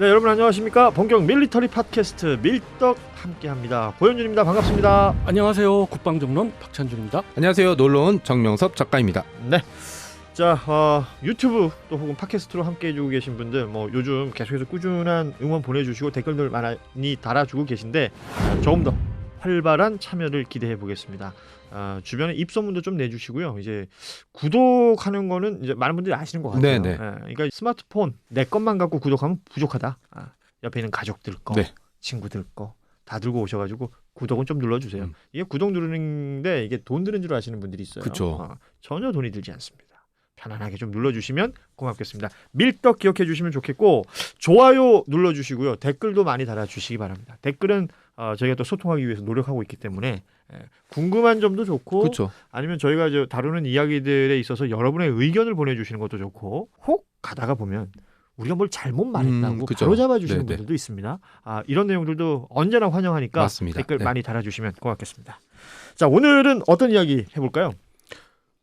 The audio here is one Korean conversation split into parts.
네, 여러분 안녕하십니까? 본격 밀리터리 팟캐스트 밀떡 함께합니다. 고현준입니다. 반갑습니다. 안녕하세요. 국방정론 박찬준입니다. 안녕하세요. 놀러온 정명섭 작가입니다. 네. 자, 유튜브 또 혹은 팟캐스트로 함께해주고 계신 분들, 뭐 요즘 계속해서 꾸준한 응원 보내주시고 댓글들 많이 달아주고 계신데 조금 더 활발한 참여를 기대해 보겠습니다. 주변에 입소문도 좀 내주시고요. 이제 구독하는 거는 이제 많은 분들이 아시는 것 같아요. 네네. 그러니까 스마트폰 내 것만 갖고 구독하면 부족하다. 옆에 있는 가족들 거, 네. 친구들 거 다 들고 오셔가지고 구독은 좀 눌러주세요. 이게 구독 누르는데 이게 돈 드는 줄 아시는 분들이 있어요. 그쵸. 전혀 돈이 들지 않습니다. 편안하게 좀 눌러주시면 고맙겠습니다. 밀떡 기억해 주시면 좋겠고 좋아요 눌러주시고요. 댓글도 많이 달아주시기 바랍니다. 댓글은 저희가 또 소통하기 위해서 노력하고 있기 때문에 궁금한 점도 좋고 그렇죠. 아니면 저희가 다루는 이야기들에 있어서 여러분의 의견을 보내주시는 것도 좋고 혹 가다가 보면 우리가 뭘 잘못 말했다고 그쵸. 바로 잡아주시는 네네. 분들도 있습니다. 이런 내용들도 언제나 환영하니까 맞습니다. 댓글 네. 많이 달아주시면 고맙겠습니다. 자, 오늘은 어떤 이야기 해볼까요?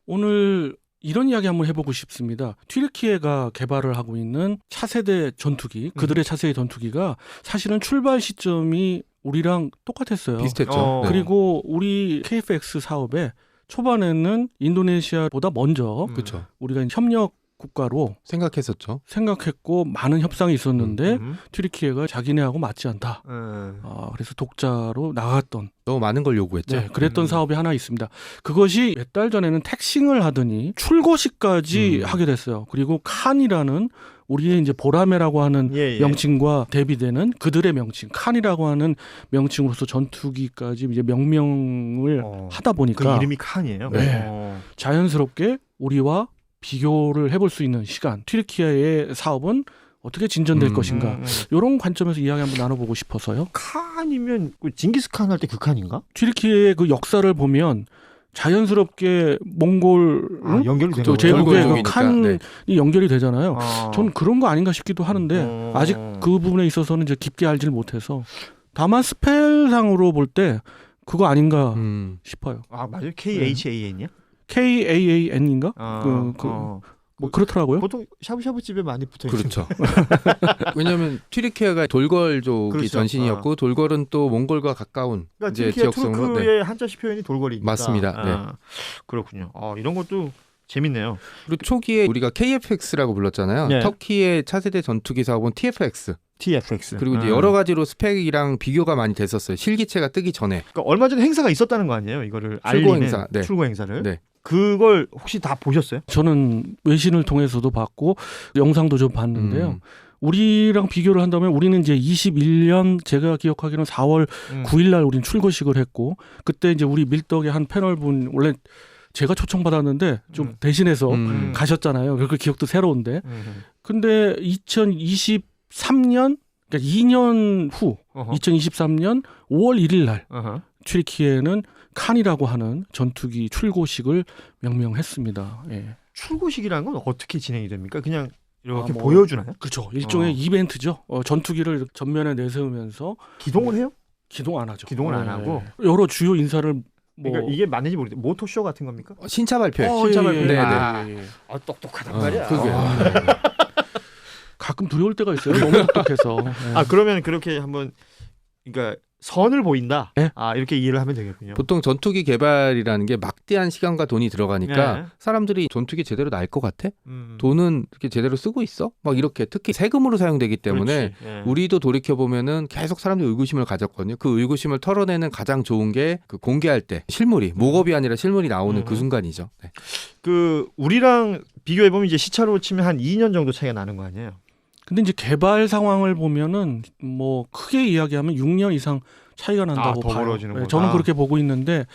오늘 이런 이야기 한번 해보고 싶습니다. 튀르키예가 개발을 하고 있는 차세대 전투기, 그들의 차세대 전투기가 사실은 출발 시점이 우리랑 똑같았어요. 비슷했죠. 네. 그리고 우리 KF-X 사업에 초반에는 인도네시아보다 먼저 그렇죠. 우리가 협력 국가로 생각했었죠. 생각했고 많은 협상이 있었는데 음. 튀르키예가 자기네하고 맞지 않다. 그래서 독자로 나갔던 너무 많은 걸 요구했죠. 네, 그랬던 사업이 하나 있습니다. 그것이 몇 달 전에는 택싱을 하더니 출고식까지 하게 됐어요. 그리고 칸이라는 우리의 이제 보라매라고 하는 명칭과 대비되는 그들의 명칭, 칸이라고 하는 명칭으로서 전투기까지 이제 명명을 하다 보니까 그 이름이 칸이에요. 네. 자연스럽게 우리와 비교를 해볼 수 있는 시간, 튀르키예의 사업은 어떻게 진전될 것인가 이런 관점에서 이야기 한번 나눠보고 싶어서요. 칸이면 징기스칸 할 때 그 칸인가? 튀르키예의 그 역사를 보면 자연스럽게 몽골 연결이 되는 거예요. 제국의 그 종이니까. 칸이 네. 연결이 되잖아요. 전 그런 거 아닌가 싶기도 하는데 아직 그 부분에 있어서는 이제 깊게 알지를 못해서 다만 스펠상으로 볼 때 그거 아닌가 싶어요. 맞아요. KHAN이야? KAAN인가? 뭐 그렇더라고요. 보통 샤브샤브 집에 많이 붙어 있는. 그렇죠. 왜냐하면 튀르키예가 돌궐족이 그렇죠. 전신이었고 돌궐은 또 몽골과 가까운 그러니까 이제 튀르키예 지역성으로. 투르크의 한자식 표현이 돌궐이니까. 맞습니다. 네. 그렇군요. 이런 것도 재밌네요. 그리고 초기에 우리가 KF-X라고 불렀잖아요. 네. 터키의 차세대 전투기 사업은 TF-X. TF-X. 그리고 이제 여러 가지로 스펙이랑 비교가 많이 됐었어요. 실기체가 뜨기 전에. 그러니까 얼마 전에 행사가 있었다는 거 아니에요? 이거를 출고 알리는 행사. 네. 출고 행사를. 네. 그걸 혹시 다 보셨어요? 저는 외신을 통해서도 봤고 영상도 좀 봤는데요. 우리랑 비교를 한다면 우리는 이제 21년 제가 기억하기로는 4월 9일 날 우린 출고식을 했고 그때 이제 우리 밀떡의 한 패널분 원래 제가 초청받았는데 좀 대신해서 가셨잖아요. 그 기억도 새로운데. 근데 2023년 그러니까 2년 후 2023년 5월 1일 날 튀르키예는 칸이라고 하는 전투기 출고식을 명명했습니다. 예. 출고식이라는 건 어떻게 진행이 됩니까? 그냥 이렇게 뭐, 보여주나요? 그렇죠. 일종의 이벤트죠. 전투기를 전면에 내세우면서 기동을 해요? 기동 안 하죠. 기동을 안 하고? 여러 주요 인사를 그러니까 이게 맞는지 모르겠는데 모토쇼 같은 겁니까? 신차 발표. 신차 발표. 네. 똑똑하단 말이야. 그게. 가끔 두려울 때가 있어요. 너무 똑똑해서. 그러면 그렇게 한번 그러니까 선을 보인다. 네? 이렇게 이해를 하면 되겠군요. 보통 전투기 개발이라는 게 막대한 시간과 돈이 들어가니까 네. 사람들이 전투기 제대로 날 것 같아? 음. 돈은 이렇게 제대로 쓰고 있어? 막 이렇게 특히 세금으로 사용되기 때문에 우리도 돌이켜보면은 계속 사람들이 의구심을 가졌거든요. 그 의구심을 털어내는 가장 좋은 게 그 공개할 때 실물이 목업이 아니라 실물이 나오는 그 순간이죠. 네. 그 우리랑 비교해보면 이제 시차로 치면 한 2년 정도 차이가 나는 거 아니에요? 근데 이제 개발 상황을 보면은 뭐 크게 이야기하면 6년 이상 차이가 난다고 더 봐요. 벌어지는구나. 네, 저는 그렇게 보고 있는데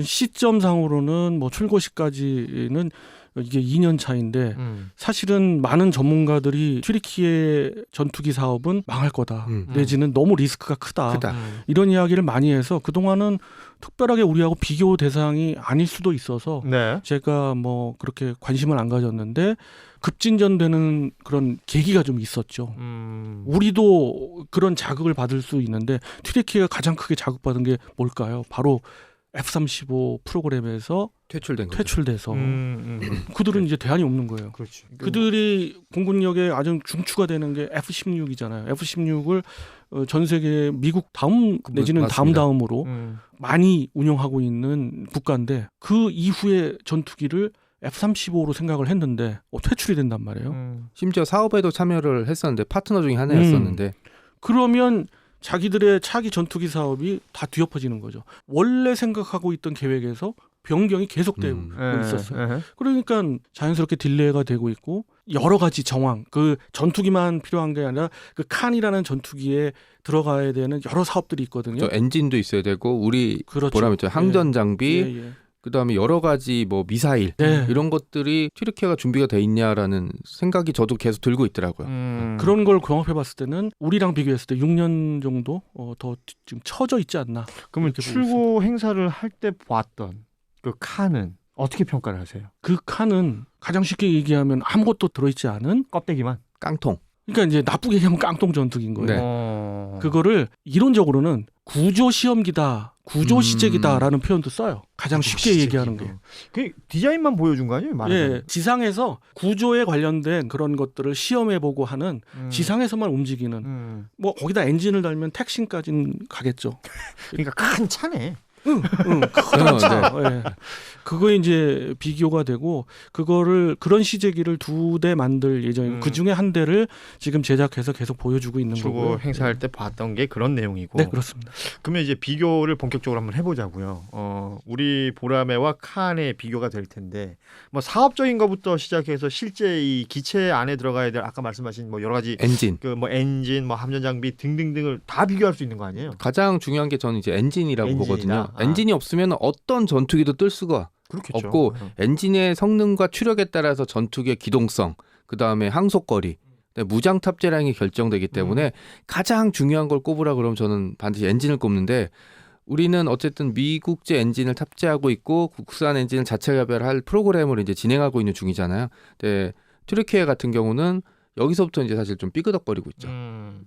시점상으로는 뭐 출고식까지는 이게 2년 차인데 사실은 많은 전문가들이 튀르키예 전투기 사업은 망할 거다. 내지는 너무 리스크가 크다. 이런 이야기를 많이 해서 그동안은 특별하게 우리하고 비교 대상이 아닐 수도 있어서 네. 제가 뭐 그렇게 관심을 안 가졌는데 급진전되는 그런 계기가 좀 있었죠. 우리도 그런 자극을 받을 수 있는데 튀르키예가 가장 크게 자극받은 게 뭘까요? 바로 F-35 프로그램에서 퇴출된 거죠. 퇴출돼서 그들은 이제 대안이 없는 거예요. 그렇지. 그들이 공군력에 아주 중추가 되는 게 F-16이잖아요. F-16을 전 세계 미국 다음 내지는 맞습니다. 다음으로 많이 운영하고 있는 국가인데 그 이후에 전투기를 F-35로 생각을 했는데 퇴출이 된단 말이에요. 심지어 사업에도 참여를 했었는데 파트너 중에 하나였었는데 그러면 자기들의 차기 전투기 사업이 다 뒤엎어지는 거죠. 원래 생각하고 있던 계획에서 변경이 계속되고 있었어요. 그러니까 자연스럽게 딜레이가 되고 있고 여러 가지 정황, 그 전투기만 필요한 게 아니라 그 칸이라는 전투기에 들어가야 되는 여러 사업들이 있거든요. 또 엔진도 있어야 되고 우리 그렇죠. 뭐라면 있죠. 항전 장비, 예. 그다음에 여러 가지 뭐 미사일 네. 이런 것들이 튀르키예가 준비가 돼 있냐라는 생각이 저도 계속 들고 있더라고요. 그런 걸 경험해 봤을 때는 우리랑 비교했을 때 6년 정도 더 지금 처져 있지 않나. 그러면 이렇게 보고 출고 행사를 할 때 봤던 그 칸은 어떻게 평가를 하세요? 그 칸은 가장 쉽게 얘기하면 아무것도 들어있지 않은 껍데기만. 깡통. 그러니까 이제 나쁘게 얘기하면 깡통 전투기인 거예요. 네. 그거를 이론적으로는 구조 시험기다, 구조 시제기다라는 표현도 써요. 가장 쉽게 얘기하는 게. 그 디자인만 보여준 거 아니에요? 말하자면. 예, 지상에서 구조에 관련된 그런 것들을 시험해보고 하는 지상에서만 움직이는 뭐 거기다 엔진을 달면 택신까지는 가겠죠. 그러니까 큰 차네. 응, 큰 차. 예. 그거 이제 비교가 되고 그거를 그런 시제기를 2대 만들 예정이고 그 중에 한 대를 지금 제작해서 계속 보여주고 있는 출고 거고요. 행사할 때 봤던 게 그런 내용이고. 네, 그렇습니다. 그러면 이제 비교를 본격적으로 한번 해보자고요. 우리 보라매와 칸의 비교가 될 텐데 뭐 사업적인 것부터 시작해서 실제 이 기체 안에 들어가야 될 아까 말씀하신 뭐 여러 가지 엔진. 그 뭐 엔진, 뭐 함전 장비 등등등을 다 비교할 수 있는 거 아니에요? 가장 중요한 게 저는 이제 엔진이라고 엔진이다. 보거든요. 아. 엔진이 없으면 어떤 전투기도 뜰 수가 그렇겠죠. 없고 엔진의 성능과 추력에 따라서 전투기의 기동성, 그다음에 항속거리, 무장 탑재량이 결정되기 때문에 가장 중요한 걸 꼽으라 그러면 저는 반드시 엔진을 꼽는데 우리는 어쨌든 미국제 엔진을 탑재하고 있고 국산 엔진을 자체 개발할 프로그램을 이제 진행하고 있는 중이잖아요. 근데 튀르키예 같은 경우는 여기서부터 이제 사실 좀 삐그덕거리고 있죠.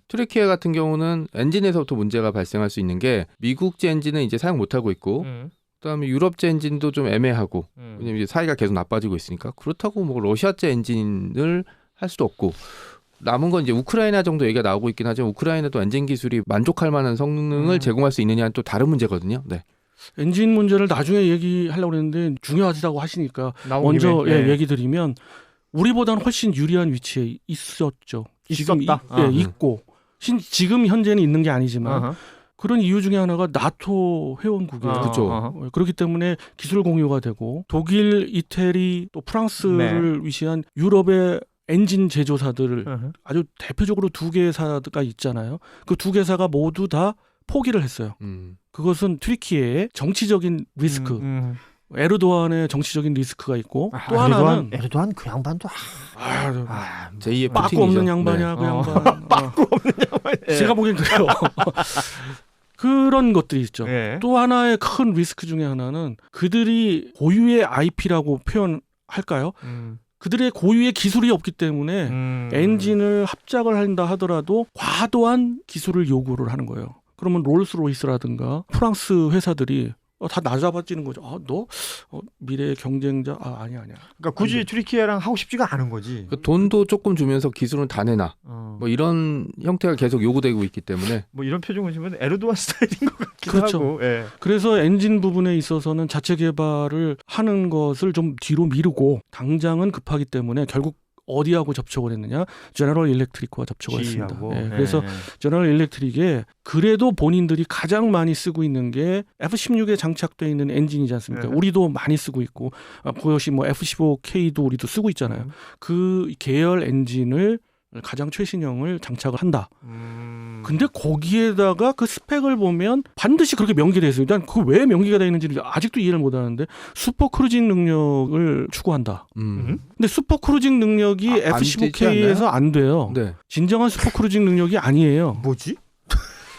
튀르키예 같은 경우는 엔진에서부터 문제가 발생할 수 있는 게 미국제 엔진은 이제 사용 못하고 있고 그다음에 유럽제 엔진도 좀 애매하고 왜냐면 이제 사이가 계속 나빠지고 있으니까 그렇다고 뭐 러시아제 엔진을 할 수도 없고 남은 건 이제 우크라이나 정도 얘기가 나오고 있긴 하지만 우크라이나도 엔진 기술이 만족할 만한 성능을 제공할 수 있느냐는 또 다른 문제거든요. 네. 엔진 문제를 나중에 얘기하려고 했는데 중요하다고 하시니까 먼저 얘기 드리면 우리보다는 훨씬 유리한 위치에 있었죠. 있었다. 있고 지금 현재는 있는 게 아니지만 그런 이유 중에 하나가 나토 회원국이에요. 그렇죠. 그렇기 때문에 기술 공유가 되고 독일, 이태리, 또 프랑스를 위시한 유럽의 엔진 제조사들 아주 대표적으로 2개사가 있잖아요. 그 2개사가 모두 다 포기를 했어요. 그것은 튀르키예의 정치적인 리스크. 에르도안의 정치적인 리스크가 있고 또 하나는 에르도안 그 양반도 제2의 빠꾸 없는 양반이야. 그 양반. 빠꾸 없는 양반. 제가 보기엔 그래요. 그런 것들이 있죠. 예. 또 하나의 큰 리스크 중에 하나는 그들이 고유의 IP라고 표현할까요? 그들의 고유의 기술이 없기 때문에 엔진을 합작을 한다 하더라도 과도한 기술을 요구를 하는 거예요. 그러면 롤스로이스라든가 프랑스 회사들이 다 나잡아지는 거죠. 너 미래의 경쟁자? 아니야. 그러니까 굳이 튀르키예랑 하고 싶지가 않은 거지. 그 돈도 조금 주면서 기술은 다 내놔. 뭐 이런 형태가 계속 요구되고 있기 때문에 뭐 이런 표정을 보시면 에르도안 스타일인 것 같기도 그렇죠. 하고. 예. 그래서 엔진 부분에 있어서는 자체 개발을 하는 것을 좀 뒤로 미루고 당장은 급하기 때문에 결국 어디하고 접촉을 했느냐? 제너럴 일렉트릭과 접촉을 했습니다. 그래서 제너럴 일렉트릭에 그래도 본인들이 가장 많이 쓰고 있는 게 F-16에 장착되어 있는 엔진이지 않습니까? 우리도 많이 쓰고 있고 그것이 뭐 F-15K도 우리도 쓰고 있잖아요. 그 계열 엔진을 가장 최신형을 장착을 한다. 근데 거기에다가 그 스펙을 보면 반드시 그렇게 명기되어 있어요. 일단 그 왜 명기가 되어 있는지를 아직도 이해를 못하는데 슈퍼 크루징 능력을 추구한다. 근데 슈퍼 크루징 능력이 F-15K에서 안 돼요. 네. 진정한 슈퍼 크루징 능력이 아니에요. 뭐지?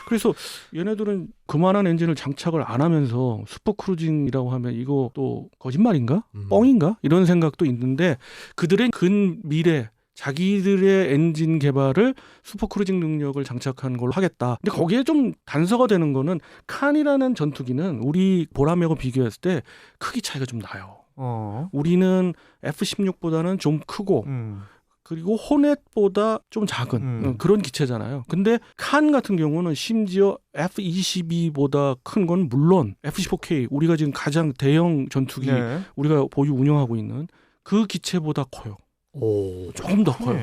그래서 얘네들은 그만한 엔진을 장착을 안 하면서 슈퍼 크루징이라고 하면 이거 또 거짓말인가? 뻥인가? 이런 생각도 있는데 그들의 근미래 자기들의 엔진 개발을 슈퍼크루징 능력을 장착한 걸로 하겠다. 근데 거기에 좀 단서가 되는 거는 칸이라는 전투기는 우리 보라매하고 비교했을 때 크기 차이가 좀 나요. 우리는 F-16보다는 좀 크고 그리고 호넷보다 좀 작은 그런 기체잖아요. 근데 칸 같은 경우는 심지어 F-22보다 큰 건 물론 F-15K 우리가 지금 가장 대형 전투기 네. 우리가 보유 운영하고 있는 그 기체보다 커요. 조금 더 커요.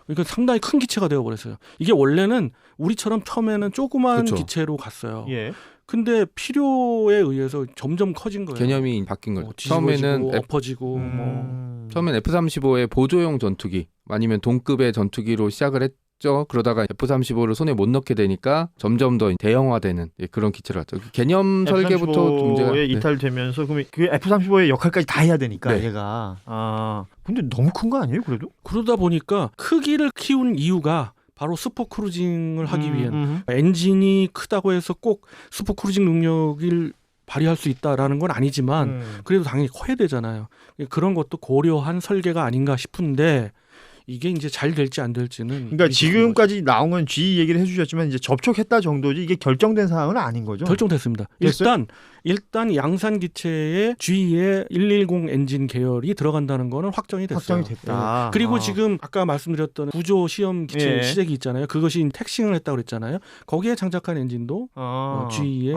그러니까 상당히 큰 기체가 되어버렸어요. 이게 원래는 우리처럼 처음에는 조그만 그쵸. 기체로 갔어요. 예. 근데 필요에 의해서 점점 커진 거예요. 개념이 바뀐 거죠. 뒤집어지고, 처음에는 엎어지고 뭐 처음엔 F-35의 보조용 전투기 아니면 동급의 전투기로 시작을 했죠. 그러다가 F-35를 손에 못 넣게 되니까 점점 더 대형화되는 그런 기체로 왔죠. 개념 설계부터 문제가 F-35에 이탈되면서 그러면 그 F-35의 역할까지 다 해야 되니까 네. 얘가 근데 너무 큰 거 아니에요 그래도? 그러다 보니까 크기를 키운 이유가 바로 슈퍼크루징을 하기 위한 엔진이 크다고 해서 꼭 슈퍼크루징 능력을 발휘할 수 있다라는 건 아니지만 그래도 당연히 커야 되잖아요. 그런 것도 고려한 설계가 아닌가 싶은데 이게 이제 잘 될지 안 될지는 그러니까 지금까지 나온 건 G 얘기를 해주셨지만 이제 접촉했다 정도지 이게 결정된 사항은 아닌 거죠? 결정됐습니다. 됐어요? 일단 양산 기체에 G의 110 엔진 계열이 들어간다는 거는 확정이 됐어요. 확정이 됐다. 예. 그리고 지금 아까 말씀드렸던 구조 시험 기체 예. 시제기 있잖아요. 그것이 택싱을 했다고 그랬잖아요. 거기에 장착한 엔진도 G의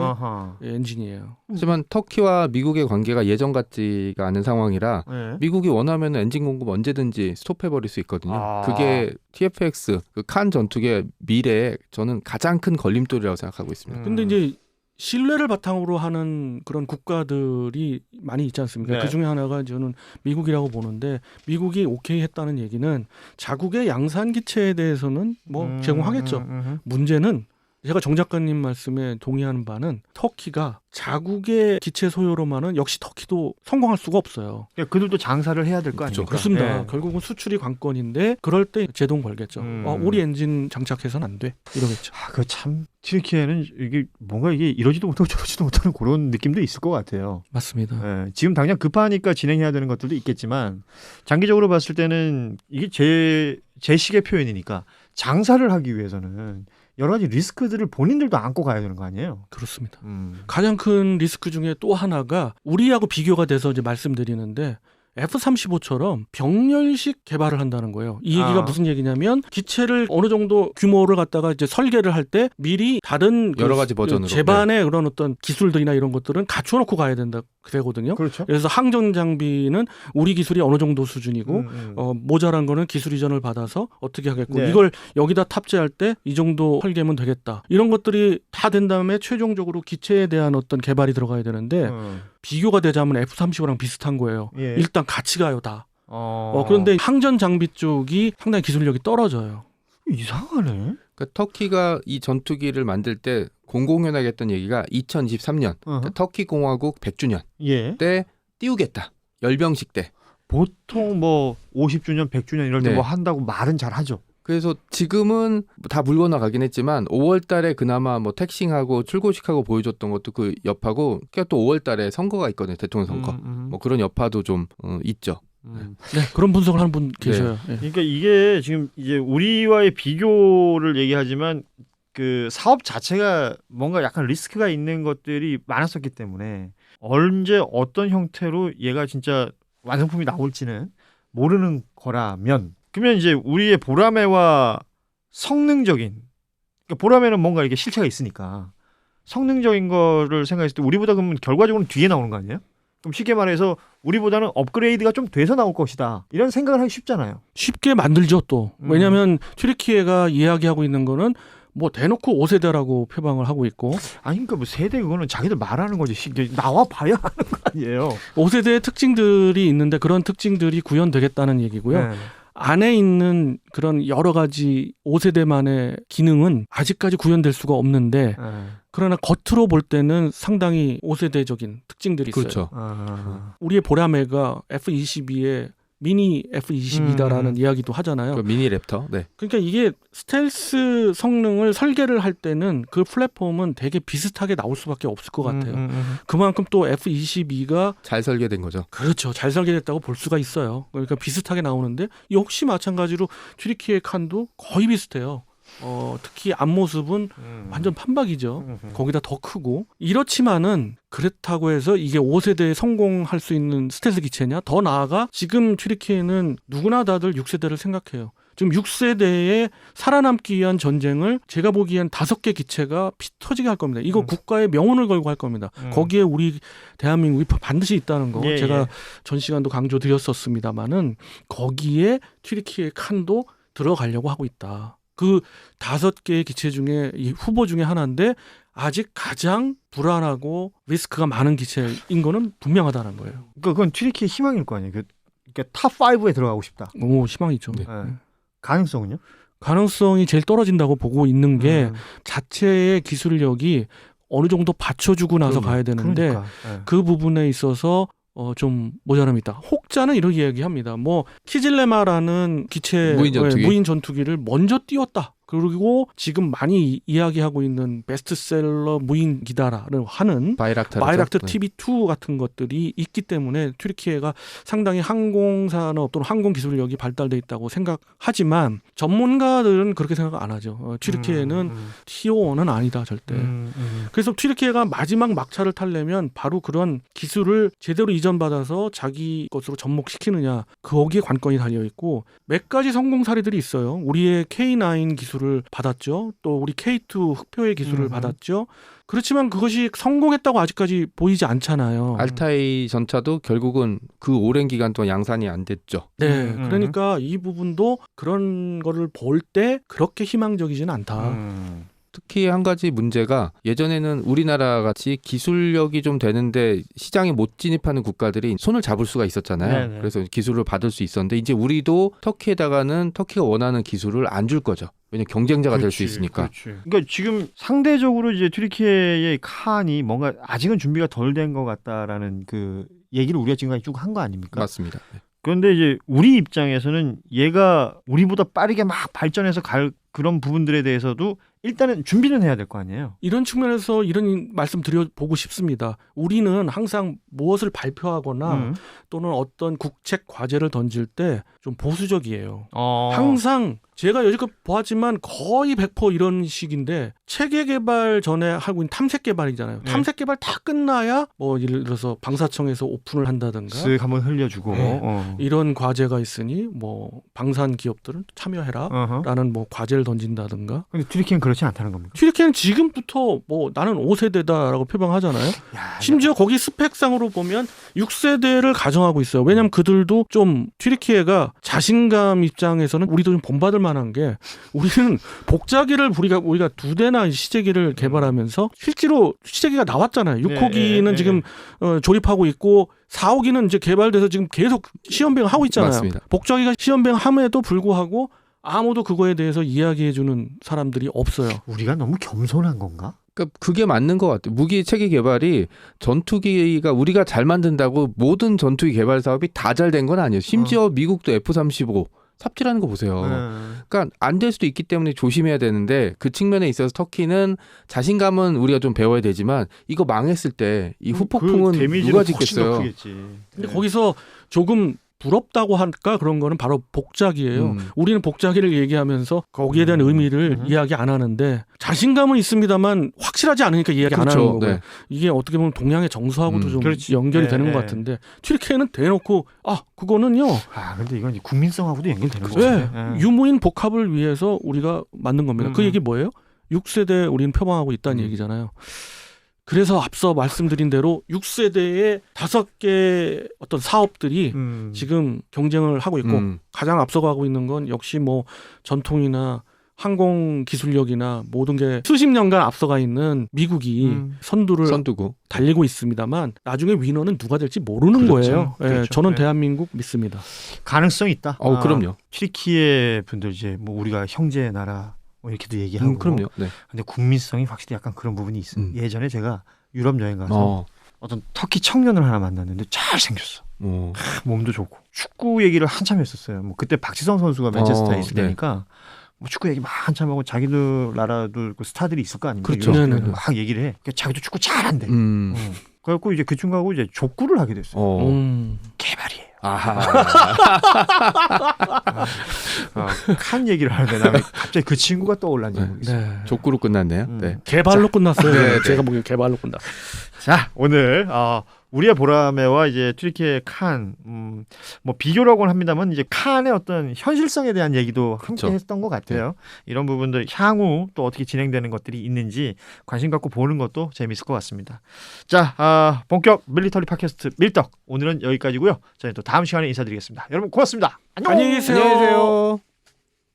엔진이에요. 하지만 터키와 미국의 관계가 예전 같지가 않은 상황이라 예. 미국이 원하면 엔진 공급 언제든지 스톱해버릴 수 있거든요. 그게 TFX 그 칸 전투기의 미래에 저는 가장 큰 걸림돌이라고 생각하고 있습니다. 근데 이제 신뢰를 바탕으로 하는 그런 국가들이 많이 있지 않습니까? 네. 그 중에 하나가 저는 미국이라고 보는데 미국이 오케이 했다는 얘기는 자국의 양산 기체에 대해서는 뭐 제공하겠죠. 문제는 제가 정 작가님 말씀에 동의하는 바는 터키가 자국의 기체 소요로만은 역시 터키도 성공할 수가 없어요. 그러니까 그들도 장사를 해야 될 거 아닙니까? 그렇습니다. 예. 결국은 수출이 관건인데 그럴 때 제동 걸겠죠. 우리 엔진 장착해서는 안 돼. 이러겠죠. 그 참 튀르키예는 이게 뭔가 이게 이러지도 못하고 저러지도 못하는 그런 느낌도 있을 것 같아요. 맞습니다. 예. 지금 당장 급하니까 진행해야 되는 것들도 있겠지만 장기적으로 봤을 때는 이게 제 식의 표현이니까 장사를 하기 위해서는 여러 가지 리스크들을 본인들도 안고 가야 되는 거 아니에요? 그렇습니다. 가장 큰 리스크 중에 또 하나가 우리하고 비교가 돼서 이제 말씀드리는데 F-35처럼 병렬식 개발을 한다는 거예요. 이 얘기가 무슨 얘기냐면 기체를 어느 정도 규모를 갖다가 이제 설계를 할 때 미리 다른 여러 가지 버전으로 제반의 그런 어떤 기술들이나 이런 것들은 갖춰놓고 가야 된다 그러거든요. 그렇죠. 그래서 항전 장비는 우리 기술이 어느 정도 수준이고 모자란 거는 기술 이전을 받아서 어떻게 하겠고 네. 이걸 여기다 탑재할 때 이 정도 설계면 되겠다. 이런 것들이 다 된 다음에 최종적으로 기체에 대한 어떤 개발이 들어가야 되는데 비교가 되자면 F-35랑 비슷한 거예요. 예. 일단 같이 가요 다. 그런데 항전 장비 쪽이 상당히 기술력이 떨어져요. 이상하네. 그러니까 터키가 이 전투기를 만들 때 공공연하게 했던 얘기가 2023년 그러니까 터키 공화국 100주년 예. 때 띄우겠다. 열병식 때. 보통 뭐 50주년, 100주년 이럴 때 네. 뭐 한다고 말은 잘 하죠. 그래서 지금은 다 물 건너가긴 했지만 5월 달에 그나마 뭐 택싱하고 출고식하고 보여줬던 것도 그 여파고 그러니까 또 5월 달에 선거가 있거든요. 대통령 선거. 뭐 그런 여파도 좀 있죠. 네, 그런 분석을 하는 분 계셔요. 네. 그러니까 이게 지금 이제 우리와의 비교를 얘기하지만 그 사업 자체가 뭔가 약간 리스크가 있는 것들이 많았었기 때문에 언제 어떤 형태로 얘가 진짜 완성품이 나올지는 모르는 거라면 그러면 이제 우리의 보라매와 성능적인 그러니까 보라매는 뭔가 이렇게 실체가 있으니까 성능적인 거를 생각했을 때 우리보다 그러면 결과적으로는 뒤에 나오는 거 아니에요? 그럼 쉽게 말해서 우리보다는 업그레이드가 좀 돼서 나올 것이다. 이런 생각을 하기 쉽잖아요. 쉽게 만들죠 또. 왜냐하면 튀르키예가 이야기하고 있는 거는 뭐 대놓고 5세대라고 표방을 하고 있고 아니 그러니까 뭐 세대 그거는 자기들 말하는 거지. 나와 봐야 하는 거 아니에요. 5세대의 특징들이 있는데 그런 특징들이 구현되겠다는 얘기고요. 네. 안에 있는 그런 여러 가지 5세대만의 기능은 아직까지 구현될 수가 없는데 그러나 겉으로 볼 때는 상당히 5세대적인 특징들이 있어요. 그렇죠. 우리의 보라매가 F-22의 미니 F-22다라는 이야기도 하잖아요. 그 미니 랩터. 네. 그러니까 이게 스텔스 성능을 설계를 할 때는 그 플랫폼은 되게 비슷하게 나올 수밖에 없을 것 같아요. 그만큼 또 F-22가 잘 설계된 거죠. 그렇죠. 잘 설계됐다고 볼 수가 있어요. 그러니까 비슷하게 나오는데 역시 마찬가지로 튀르키예 칸도 거의 비슷해요. 특히 앞모습은 완전 판박이죠. 거기다 더 크고. 이렇지만은 그렇다고 해서 이게 5세대에 성공할 수 있는 스텔스 기체냐? 더 나아가 지금 튀르키예는 누구나 다들 6세대를 생각해요. 지금 6세대에 살아남기 위한 전쟁을 제가 보기엔 5개 기체가 피 터지게 할 겁니다. 이거 국가의 명운을 걸고 할 겁니다. 거기에 우리 대한민국이 반드시 있다는 거 제가 전 시간도 강조드렸었습니다마는 거기에 튀르키예 칸도 들어가려고 하고 있다. 그 5개의 기체 중에 이 후보 중에 하나인데 아직 가장 불안하고 리스크가 많은 기체인 거는 분명하다는 거예요. 그러니까 그건 튀르키예 희망일 거 아니에요. 그러니까 탑 5에 들어가고 싶다. 오, 희망이죠. 네. 가능성은요? 가능성이 제일 떨어진다고 보고 있는 게 자체의 기술력이 어느 정도 받쳐주고 나서 가야 되는데 그러니까. 그 부분에 있어서 좀 모자람이 있다. 혹자는 이렇게 이야기합니다. 뭐 키질레마라는 기체 무인 전투기를 먼저 띄웠다. 그리고 지금 많이 이야기하고 있는 베스트셀러 무인기다라는 하는 바이락트 TB2 같은 것들이 있기 때문에 튀르키예가 상당히 항공산업 또는 항공 기술력이 발달돼 있다고 생각하지만 전문가들은 그렇게 생각 안 하죠. 튀르키예는 T-1은 아니다 절대. 그래서 튀르키예가 마지막 막차를 타려면 바로 그런 기술을 제대로 이전받아서 자기 것으로 접목시키느냐 거기에 관건이 달려 있고 몇 가지 성공 사례들이 있어요. 우리의 K9 기술을 받았죠. 또 우리 K2 흑표의 기술을 받았죠. 그렇지만 그것이 성공했다고 아직까지 보이지 않잖아요. 알타이 전차도 결국은 그 오랜 기간 동안 양산이 안 됐죠. 네, 그러니까 이 부분도 그런 거를 볼 때 그렇게 희망적이지는 않다. 특히 한 가지 문제가 예전에는 우리나라 같이 기술력이 좀 되는데 시장에 못 진입하는 국가들이 손을 잡을 수가 있었잖아요. 네네. 그래서 기술을 받을 수 있었는데 이제 우리도 터키에다가는 터키가 원하는 기술을 안 줄 거죠. 왜냐면 경쟁자가 될 수 있으니까. 그러니까 지금 상대적으로 이제 튀르키예의 칸이 뭔가 아직은 준비가 덜 된 것 같다라는 그 얘기를 우리가 지금까지 쭉 한 거 아닙니까? 맞습니다. 네. 그런데 이제 우리 입장에서는 얘가 우리보다 빠르게 막 발전해서 갈 그런 부분들에 대해서도 일단은 준비는 해야 될 거 아니에요. 이런 측면에서 이런 말씀 드려보고 싶습니다. 우리는 항상 무엇을 발표하거나 또는 어떤 국책 과제를 던질 때 좀 보수적이에요. 항상 제가 여지껏 보았지만 거의 100% 이런 식인데 체계 개발 전에 하고 있는 탐색 개발이잖아요. 탐색 개발 다 끝나야 뭐 예를 들어서 방사청에서 오픈을 한다든가 쓱 한번 흘려주고 이런 과제가 있으니 뭐 방산 기업들은 참여해라 라는 뭐 과제를 던진다든가. 근데 튀르키예는 그렇지 않다는 겁니다. 튀르키예는 지금부터 뭐 나는 5세대다라고 표방하잖아요. 심지어 거기 스펙상으로 보면 6세대를 가정하고 있어요. 왜냐하면 그들도 좀 튀르키예가 자신감 입장에서는 우리도 좀 본받을 만한 게 우리는 복자기를 우리가 2대나 시제기를 개발하면서 실제로 시제기가 나왔잖아요. 6호기는 지금 조립하고 있고 4호기는 이제 개발돼서 지금 계속 시험 비행하고 있잖아요. 맞습니다. 복자기가 시험 비행함에도 불구하고 아무도 그거에 대해서 이야기해주는 사람들이 없어요. 우리가 너무 겸손한 건가? 그러니까 그게 맞는 것 같아요. 무기 체계 개발이 전투기가 우리가 잘 만든다고 모든 전투기 개발 사업이 다 잘 된 건 아니에요. 심지어 미국도 F-35 삽질하는 거 보세요. 그러니까 안 될 수도 있기 때문에 조심해야 되는데 그 측면에 있어서 터키는 자신감은 우리가 좀 배워야 되지만 이거 망했을 때 이 후폭풍은 누가 짓겠어요. 근데 거기서 조금 부럽다고 할까 그런 거는 바로 복자기예요. 우리는 복자기를 얘기하면서 거기에 대한 의미를 이야기 안 하는데 자신감은 있습니다만 확실하지 않으니까 이야기 안 하는 거고요. 네. 이게 어떻게 보면 동양의 정서하고도 좀 연결이 되는 것 같은데 튀르키예는 대놓고 그거는요. 근데 이건 국민성하고도 연결되는 거죠. 네. 유무인 복합을 위해서 우리가 만든 겁니다. 그 얘기 뭐예요? 6세대 우리는 표방하고 있다는 얘기잖아요. 그래서 앞서 말씀드린 대로 6세대의 5개 어떤 사업들이 지금 경쟁을 하고 있고 가장 앞서가고 있는 건 역시 뭐 전통이나 항공 기술력이나 모든 게 수십 년간 앞서가 있는 미국이 선두고 달리고 있습니다만 나중에 위너는 누가 될지 모르는 거예요. 그렇죠. 저는 대한민국 믿습니다. 가능성이 있다. 그럼요. 튀르키예 분들 이제 뭐 우리가 형제 나라 이렇게도 얘기하고. 그럼요. 네. 근데 국민성이 확실히 약간 그런 부분이 있어요. 예전에 제가 유럽 여행 가서 어떤 터키 청년을 하나 만났는데 잘 생겼어. 몸도 좋고 축구 얘기를 한참 했었어요. 뭐 그때 박지성 선수가 맨체스터에 있을 네. 때니까 뭐 축구 얘기 막 한참 하고 자기들 나라도 그 스타들이 있을 거 아닙니까? 그렇죠. 유럽 네네. 막 얘기를 해. 자기도 축구 잘한대. 그래갖고 이제 그 친구하고 이제 족구를 하게 됐어요. 개발이에요. 칸 얘기를 하는데 나 갑자기 그 친구가 떠올랐는지 모르겠어요. 네. 족구로 끝났네요. 네. 개발로 끝났어요. 네, 제가 보기엔 개발로 끝났. 자, 오늘 우리의 보라매와 이제 튀르키예 칸, 뭐 비교라고는 합니다만 이제 칸의 어떤 현실성에 대한 얘기도 함께 그렇죠. 했던 것 같아요. 이런 부분들 향후 또 어떻게 진행되는 것들이 있는지 관심 갖고 보는 것도 재미있을 것 같습니다. 자, 본격 밀리터리 팟캐스트 밀떡 오늘은 여기까지고요. 저희는 또 다음 시간에 인사드리겠습니다. 여러분 고맙습니다. 안녕. 안녕히 계세요. 안녕히 계세요.